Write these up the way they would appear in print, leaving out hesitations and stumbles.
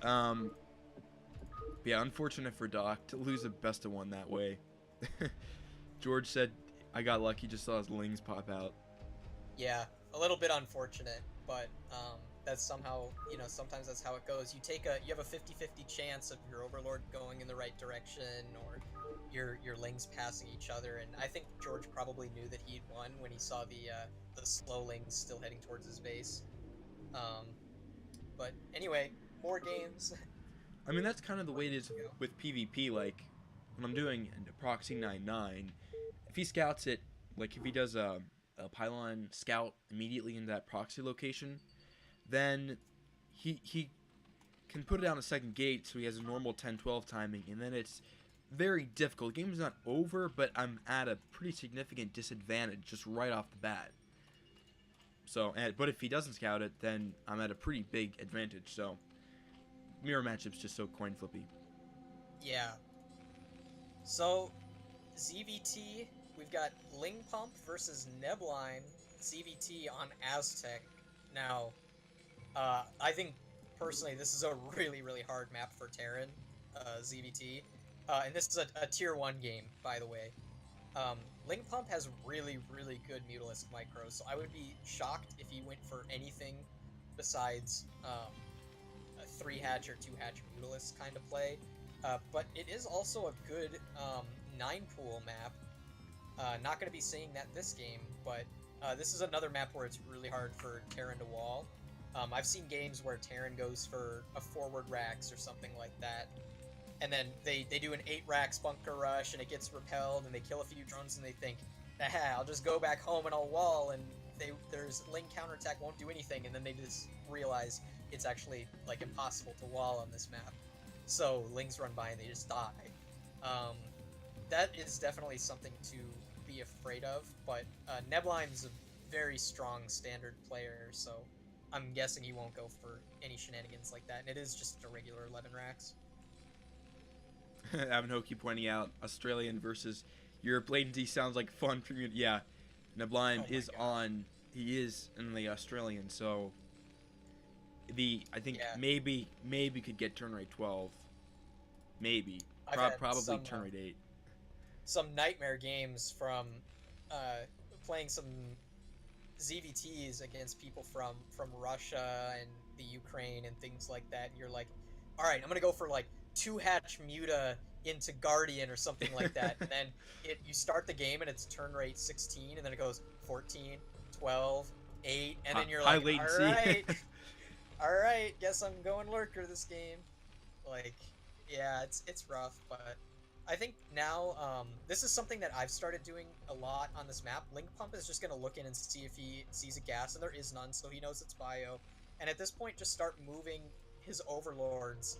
Um, yeah, unfortunate for Doc to lose a best of one that way. George said, "I got lucky, just saw his lings pop out." Yeah, a little bit unfortunate, but that's somehow, sometimes that's how it goes. You have a 50-50 chance of your overlord going in the right direction, or your lings passing each other. And I think George probably knew that he'd won when he saw the slow lings still heading towards his base. Um, but anyway, more games. I mean, that's kind of the way it is Go. with PvP. Like, when I'm doing a proxy 9-9, if he scouts it, like if he does a pylon scout immediately into that proxy location, then he can put it down a second gate so he has a normal 10-12 timing, and then it's very difficult. The game's not over, but I'm at a pretty significant disadvantage just right off the bat. So, but if he doesn't scout it, then I'm at a pretty big advantage. So, mirror matchup's just so coin flippy. Yeah. So ZVT, we've got Ling Pump versus Neblime ZVT on Aztec. Now, I think personally this is a really, really hard map for Terran, ZVT. And this is a tier 1 game, by the way. Ling Pump has really, really good Mutalisk micros, so I would be shocked if he went for anything besides a 3-hatch or 2-hatch Mutalisk kind of play. But it is also a good 9-pool map. Not going to be seeing that this game, but this is another map where it's really hard for Terran to wall. I've seen games where Terran goes for a forward Rax or something like that, and then they do an 8 Rax bunker rush, and it gets repelled, and they kill a few drones, and they think, I'll just go back home and I'll wall, and there's Ling counterattack won't do anything, and then they just realize it's actually like impossible to wall on this map. So Lings run by and they just die. That is definitely something to be afraid of, but Neblime's a very strong standard player, so I'm guessing he won't go for any shenanigans like that, and it is just a regular 11 racks. Avanoki pointing out Australian versus Europe latency sounds like fun for you. Yeah, Oh Neblime my is god. on. He is in the Australian, so I think Yeah, maybe could get turn rate 12. Maybe. I've had Probably turn rate 8. some nightmare games from uh, playing some ZVTs against people from Russia and the Ukraine and things like that. And you're like, all right, I'm gonna go for like 2-hatch Muta into Guardian or something like that. And then you start the game and it's turn rate 16, and then it goes 14, 12, 8, and then you're High like, latency. all right, guess I'm going lurker this game. Like, yeah, it's rough, but I think now this is something that I've started doing a lot on this map. Link Pump is just going to look in and see if he sees a gas, and there is none, so he knows it's bio. And at this point, just start moving his overlords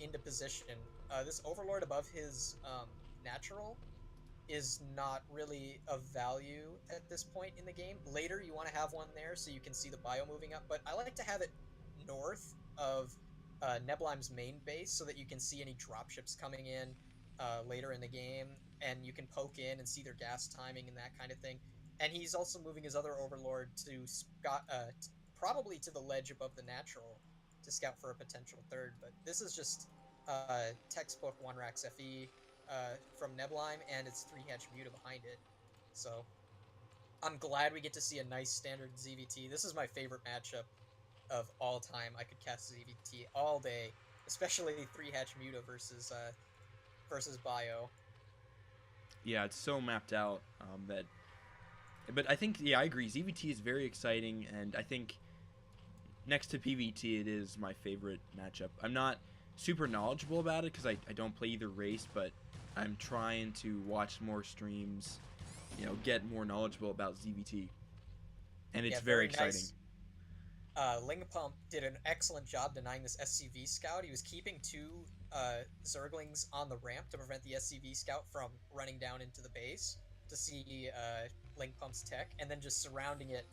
into position. This overlord above his natural is not really of value at this point in the game. Later, you want to have one there so you can see the bio moving up, but I like to have it north of Neblime's main base so that you can see any dropships coming in later in the game, and you can poke in and see their gas timing and that kind of thing. And he's also moving his other overlord to probably to the ledge above the natural to scout for a potential third. But this is just textbook 1-Rax FE from Neblime, and it's 3-hatch Muta behind it. So I'm glad we get to see a nice standard ZVT. This is my favorite matchup of all time. I could cast ZVT all day, especially 3-hatch Muta versus Bio. Yeah, it's so mapped out that. But I think, yeah, I agree. ZVT is very exciting, and I think next to PVT, it is my favorite matchup. I'm not super knowledgeable about it because I don't play either race, but I'm trying to watch more streams, get more knowledgeable about ZVT, and it's Yeah, very very exciting. nice. Ling Pump did an excellent job denying this SCV scout. He was keeping 2 Zerglings on the ramp to prevent the SCV scout from running down into the base to see Ling Pump's tech, and then just surrounding it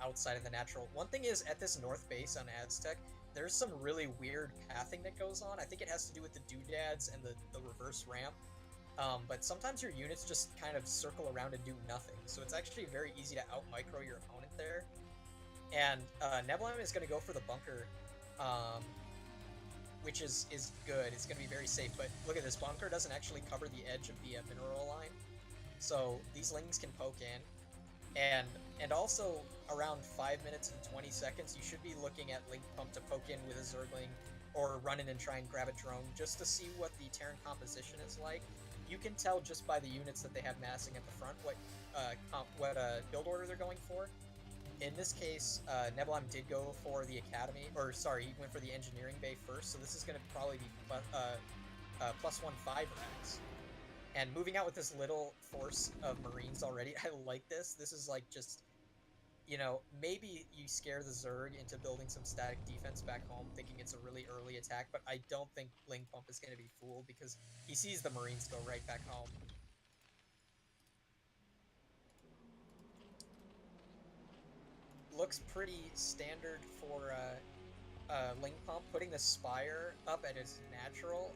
outside of the natural. One thing is, at this north base on Aztec, there's some really weird pathing that goes on. I think it has to do with the doodads and the reverse ramp. But sometimes your units just kind of circle around and do nothing, so it's actually very easy to out-micro your opponent there. And Neblime is going to go for the bunker. which is good. It's going to be very safe. But look at this. Bunker doesn't actually cover the edge of the mineral line. So these Lings can poke in. And also, around 5 minutes and 20 seconds, you should be looking at Link Pump to poke in with a Zergling or run in and try and grab a drone just to see what the Terran composition is like. You can tell just by the units that they have massing at the front what build order they're going for. In this case, Neblime did go for the Academy, or sorry, he went for the Engineering Bay first, so this is going to probably be +1/5 racks. And moving out with this little force of Marines already, I like this. This is like just, you know, maybe you scare the Zerg into building some static defense back home, thinking it's a really early attack, but I don't think Ling Pump is going to be fooled because he sees the Marines go right back home. Looks pretty standard for Ling Pump, putting the Spire up at its natural.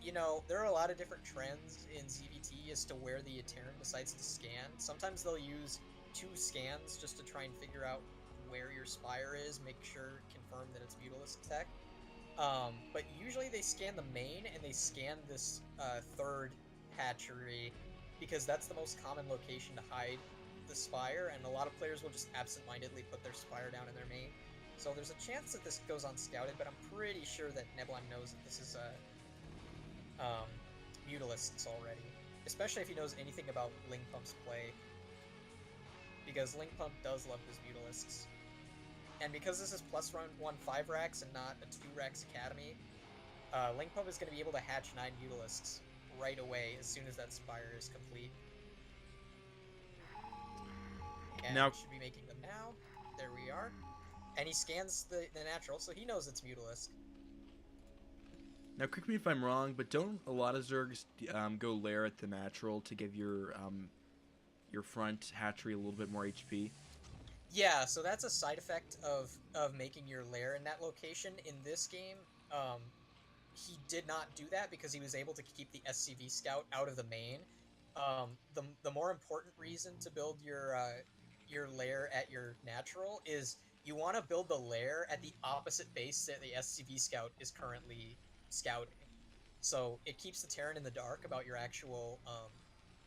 You know, there are a lot of different trends in ZVT as to where the Terran decides to scan. Sometimes they'll use 2 scans just to try and figure out where your Spire is, make sure, confirm that it's Mutalisk tech. But usually they scan the main and they scan this 3rd hatchery because that's the most common location to hide the Spire, and a lot of players will just absentmindedly put their Spire down in their main. So there's a chance that this goes unscouted, but I'm pretty sure that Neblime knows that this is Mutalisks already, especially if he knows anything about Ling Pump's play, because Ling Pump does love his Mutalisks. And because this is +1/5 racks and not a 2 racks Academy, Ling Pump is going to be able to hatch 9 Mutalisks right away as soon as that Spire is complete. And now should be making them now. There we are. And he scans the natural, so he knows it's Mutalisk. Now, correct me if I'm wrong, but don't a lot of Zergs go lair at the natural to give your front hatchery a little bit more HP? Yeah, so that's a side effect of making your lair in that location. In this game, he did not do that because he was able to keep the SCV Scout out of the main. The more important reason to build your lair at your natural is you want to build the lair at the opposite base that the SCV Scout is currently scouting. So it keeps the Terran in the dark about your actual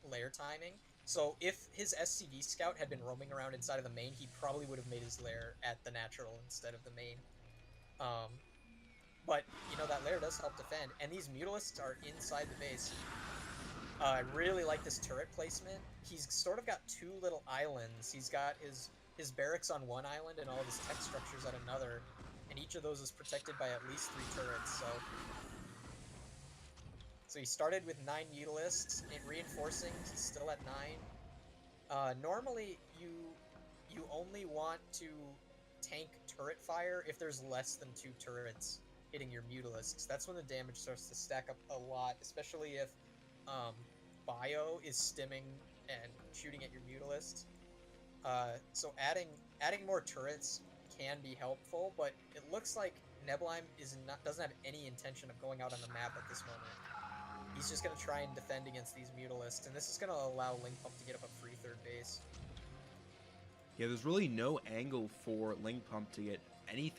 lair timing. So if his SCV Scout had been roaming around inside of the main, he probably would have made his lair at the natural instead of the main. But, you know, that lair does help defend. And these Mutalisks are inside the base. I really like this turret placement. He's sort of got 2 little islands. He's got his barracks on one island and all of his tech structures at another. And each of those is protected by at least 3 turrets, So he started with 9 Mutalisks. In reinforcing, he's still at 9. Normally, you only want to tank turret fire if there's less than 2 turrets hitting your Mutalisks. That's when the damage starts to stack up a lot, especially if Bio is stimming and shooting at your Mutalisks. So adding more turrets can be helpful, but it looks like Neblime doesn't have any intention of going out on the map at this moment. He's just going to try and defend against these Mutalisks, and this is going to allow Ling Pump to get up a free 3rd base. Yeah, there's really no angle for Ling Pump to get any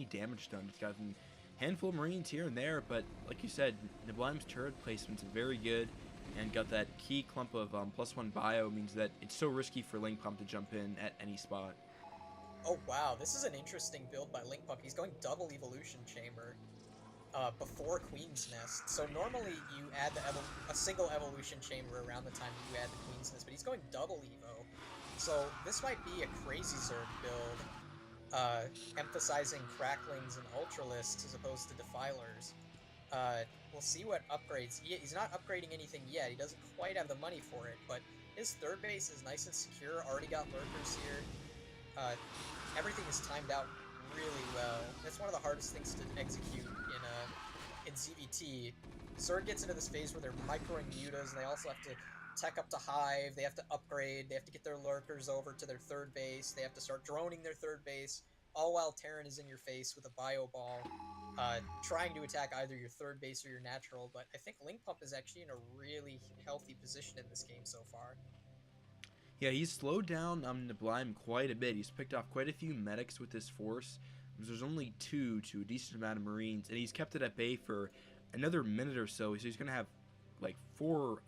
damage done. He's got a handful of Marines here and there, but like you said, Neblime's turret placement's very good, and got that key clump of +1 bio means that it's so risky for Ling Pump to jump in at any spot. Oh wow, this is an interesting build by Ling Pump. He's going double evolution chamber before Queen's Nest. So normally you add a single evolution chamber around the time that you add the Queen's Nest, but he's going double evo. So this might be a crazy Zerg build, emphasizing cracklings and ultralisks as opposed to defilers. We'll see what upgrades. He's not upgrading anything yet. He doesn't quite have the money for it, but his 3rd base is nice and secure. Already got lurkers here. Everything is timed out really well. That's one of the hardest things to execute in ZVT. Zerg gets into this phase where they're microing mutas, and they also have to tech up to Hive. They have to upgrade. They have to get their lurkers over to their 3rd base. They have to start droning their 3rd base, all while Terran is in your face with a bio ball, trying to attack either your 3rd base or your natural. But I think Ling Pump is actually in a really healthy position in this game so far. Yeah, he's slowed down Neblime quite a bit. He's picked off quite a few medics with this force. There's only 2 to a decent amount of Marines, and he's kept it at bay for another minute or so. So he's going to have like 4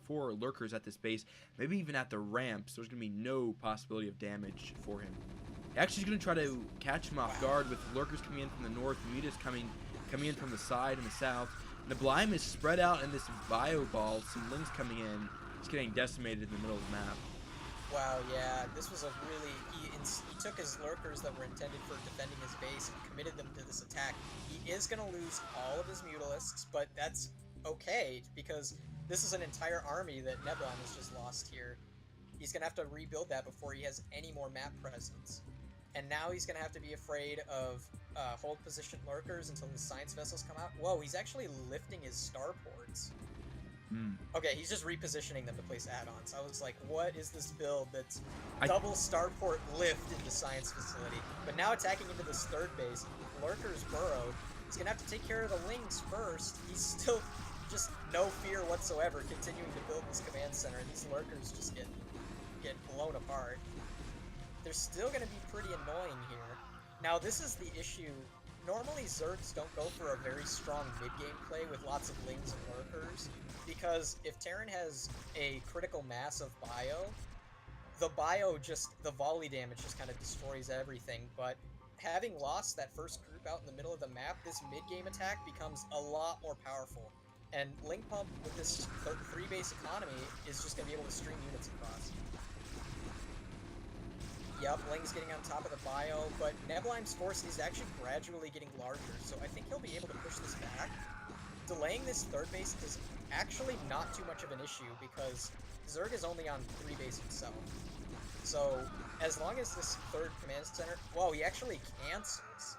lurkers at this base, maybe even at the ramps. There's going to be no possibility of damage for him. Actually, he's going to try to catch him off guard with lurkers coming in from the north, mutas coming in from the side and the south. Neblime is spread out in this bio ball. Some Lings coming in. He's getting decimated in the middle of the map. Wow, yeah, this was a really... He took his lurkers that were intended for defending his base and committed them to this attack. He is going to lose all of his Mutalisks, but that's okay, because this is an entire army that Neblime has just lost here. He's going to have to rebuild that before he has any more map presence. And now he's going to have to be afraid of hold position lurkers until the science vessels come out. Whoa, he's actually lifting his starports. Okay, he's just repositioning them to place add-ons. I was like, what is this build that's double starport lift into science facility? But now attacking into this third base, lurkers burrowed. He's going to have to take care of the Lings first. He's still just no fear whatsoever continuing to build this command center, and these lurkers just get blown apart. They're still going to be pretty annoying here. Now, this is the issue. Normally, Zergs don't go for a very strong mid-game play with lots of Lings and lurkers, because if Terran has a critical mass of bio, the volley damage just kind of destroys everything. But having lost that first group out in the middle of the map, this mid-game attack becomes a lot more powerful. And Ling Pump, with this 3-base economy, is just going to be able to stream units across. Yep, Ling's getting on top of the bio, but Neblime's force is actually gradually getting larger, so I think he'll be able to push this back. Delaying this third base is actually not too much of an issue, because Zerg is only on 3 base himself. So, as long as this third command center... Whoa, he actually cancels.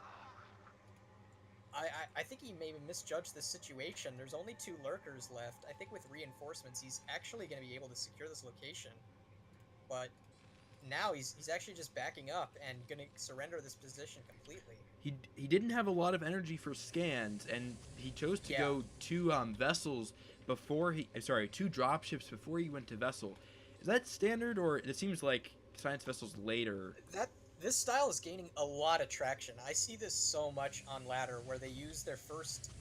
I think he maybe misjudged this situation. There's only 2 lurkers left. I think with reinforcements, he's actually going to be able to secure this location. But now he's actually just backing up and going to surrender this position completely. He didn't have a lot of energy for scans, and he chose to go 2 vessels before he... Sorry, 2 dropships before he went to vessel. Is that standard, or it seems like science vessels later? This style is gaining a lot of traction. I see this so much on ladder, where they use their first,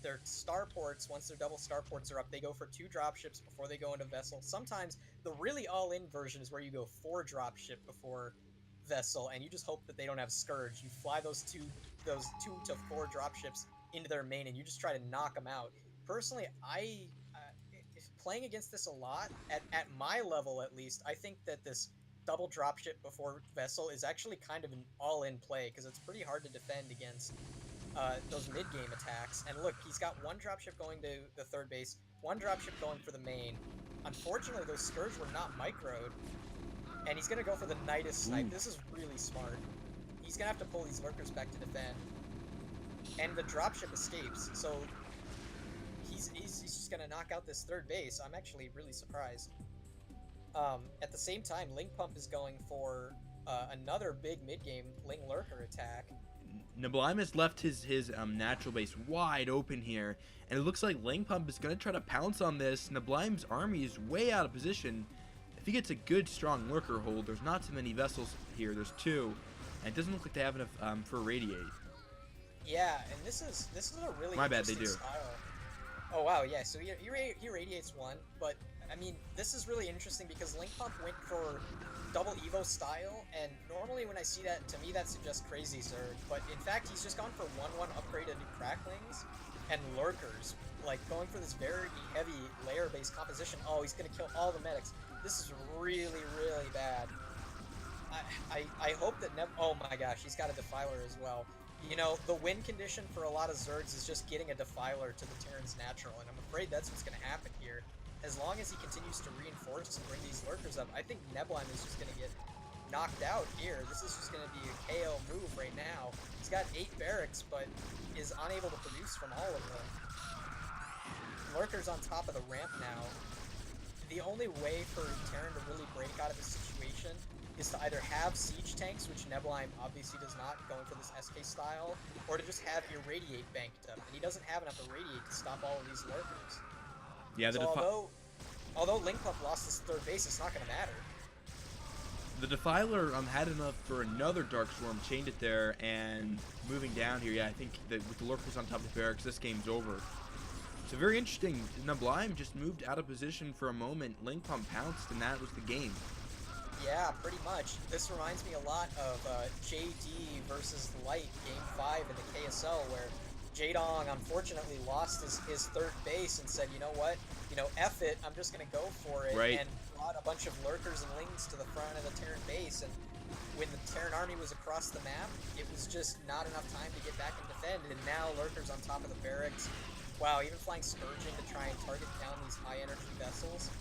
their starports. Once their double starports are up, they go for 2 dropships before they go into vessel. Sometimes the really all-in version is where you go 4 dropship before vessel, and you just hope that they don't have Scourge. You fly those 2 to 4 dropships into their main, and you just try to knock them out. Personally, playing against this a lot, at my level at least, I think that this double dropship before vessel is actually kind of an all-in play, because it's pretty hard to defend against those mid-game attacks. And look, he's got 1 dropship going to the third base, 1 dropship going for the main. Unfortunately, those Scourge were not microed, and he's going to go for the Nidus snipe. This is really smart. He's going to have to pull these lurkers back to defend. And the dropship escapes, so he's just going to knock out this third base. I'm actually really surprised. At the same time, Ling Pump is going for another big mid-game Ling Lurker attack. Neblime has left his natural base wide open here, and it looks like Ling Pump is going to try to pounce on this. Neblime's army is way out of position. If he gets a good, strong lurker hold, there's not too many vessels here. There's 2, and it doesn't look like they have enough for Radiate. Yeah, and this is a really My bad, they do. Style. Oh wow, yeah. So he radiates 1, but I mean, this is really interesting because Ling Pump went for double Evo style, and normally when I see that, to me that suggests crazy Zerg, but in fact he's just gone for 1/1 upgraded Cracklings and Lurkers, like going for this very heavy layer-based composition. Oh, he's gonna kill all the medics. This is really, really bad. I hope that oh my gosh, he's got a Defiler as well. You know, the win condition for a lot of Zergs is just getting a Defiler to the Terran's natural, and I'm afraid that's what's gonna happen here. As long as he continues to reinforce and bring these lurkers up, I think Neblime is just going to get knocked out here. This is just going to be a KO move right now. He's got 8 barracks, but is unable to produce from all of them. Lurkers on top of the ramp now. The only way for Terran to really break out of this situation is to either have siege tanks, which Neblime obviously does not, going for this SK style, or to just have Irradiate banked up. And he doesn't have enough Irradiate to stop all of these lurkers. Yeah, so although Ling Pump lost his third base, it's not going to matter. The Defiler had enough for another Dark Swarm, chained it there, and moving down here, yeah, I think that with the Lurkers on top of the barracks, this game's over. So very interesting. Neblime just moved out of position for a moment. Linge pounced, and that was the game. Yeah, pretty much. This reminds me a lot of JD versus Light Game 5 in the KSL, where Jadong unfortunately lost his third base and said, you know what, F it, I'm just going to go for it, Right. and brought a bunch of Lurkers and Lings to the front of the Terran base, and when the Terran army was across the map, it was just not enough time to get back and defend, and now Lurkers on top of the barracks. Wow, even flying Scourging to try and target down these high-energy vessels.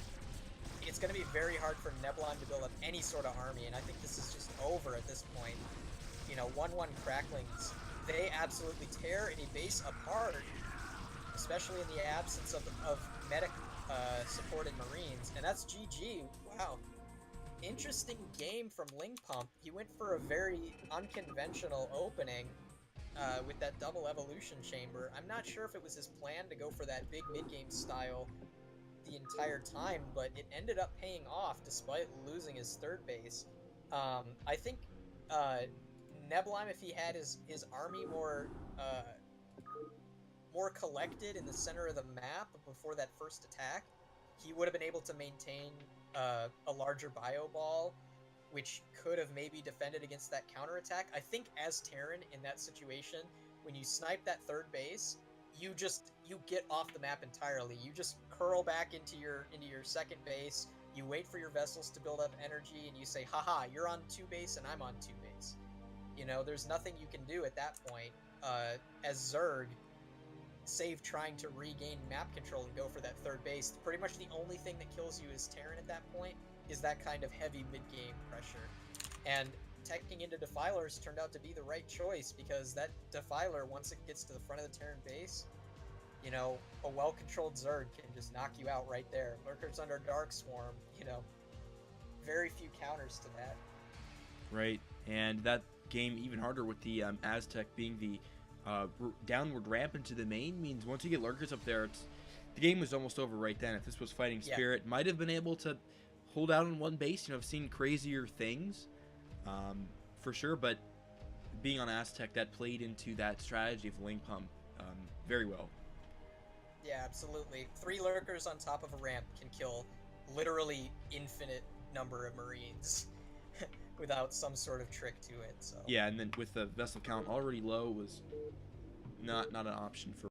It's going to be very hard for Neblime to build up any sort of army, and I think this is just over at this point. 1-1 Cracklings, they absolutely tear a base apart, especially in the absence of medic supported Marines, and that's GG. Wow. Interesting game from Linge. He went for a very unconventional opening with that double evolution chamber. I'm not sure if it was his plan to go for that big mid-game style the entire time, but it ended up paying off despite losing his third base. I think Neblime, if he had his army more collected in the center of the map before that first attack, he would have been able to maintain a larger bio ball, which could have maybe defended against that counterattack. I think as Terran in that situation, when you snipe that third base, you get off the map entirely. You just curl back into your second base. You wait for your vessels to build up energy, and you say, haha, you're on 2 base and I'm on 2 base. There's nothing you can do at that point as Zerg, save trying to regain map control and go for that third base. Pretty much the only thing that kills you as Terran at that point is that kind of heavy mid-game pressure. And teching into Defilers turned out to be the right choice, because that Defiler, once it gets to the front of the Terran base, a well-controlled Zerg can just knock you out right there. Lurkers under Dark Swarm, very few counters to that. Right, and that game even harder with the Aztec being the downward ramp into the main means once you get Lurkers up there, the game was almost over right then. If this was Fighting Spirit, might have been able to hold out on one base. I've seen crazier things, for sure, but being on Aztec, that played into that strategy of Linge very well. Yeah, absolutely. 3 Lurkers on top of a ramp can kill literally infinite number of Marines without some sort of trick to it. So yeah, and then with the vessel count already low, was not an option for